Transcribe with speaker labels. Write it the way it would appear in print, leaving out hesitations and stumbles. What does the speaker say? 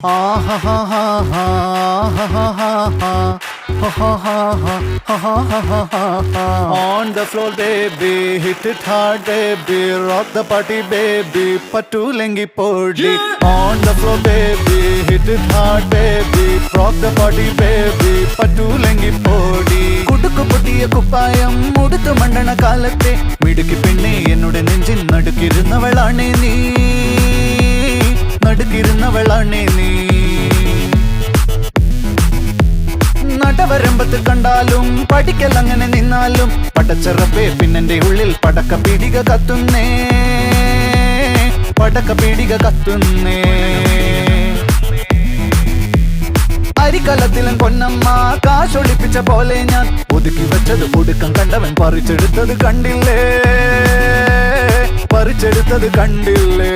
Speaker 1: On the floor, baby, hit it hard, baby, rock the party, baby, patulengi podi. On the floor, baby, hit it hard, baby, rock the party, baby, patulengi podi. കുടുക്കു പൊട്ടിയ കുപ്പായം മുടുത്തു മണ്ടണ കാലത്തെ മിടുക്കി പെണ്ണെ എന്നുടെ നെഞ്ചിൻ നടുക്കിരുന്നവളാണേ നീ, നടുക്കിരുന്നവളാണേ നീ. നടവരമ്പത്ത് കണ്ടാലും പഠിക്കൽ അങ്ങനെ നിന്നാലും പടച്ചറപ്പേ പിന്നെന്റെ ഉള്ളിൽ പടക്ക പീടിക കത്തുന്നേ, പടക്ക പീടിക കത്തുന്നേ. അരിക്കലത്തിലും പൊന്നമ്മ കാശൊളിപ്പിച്ച പോലെ ഞാൻ ഒതുക്കി വെച്ചത് ഒടുക്കം കണ്ടവൻ പറിച്ചെടുത്തത് കണ്ടില്ലേ, പറിച്ചെടുത്തത് കണ്ടില്ലേ.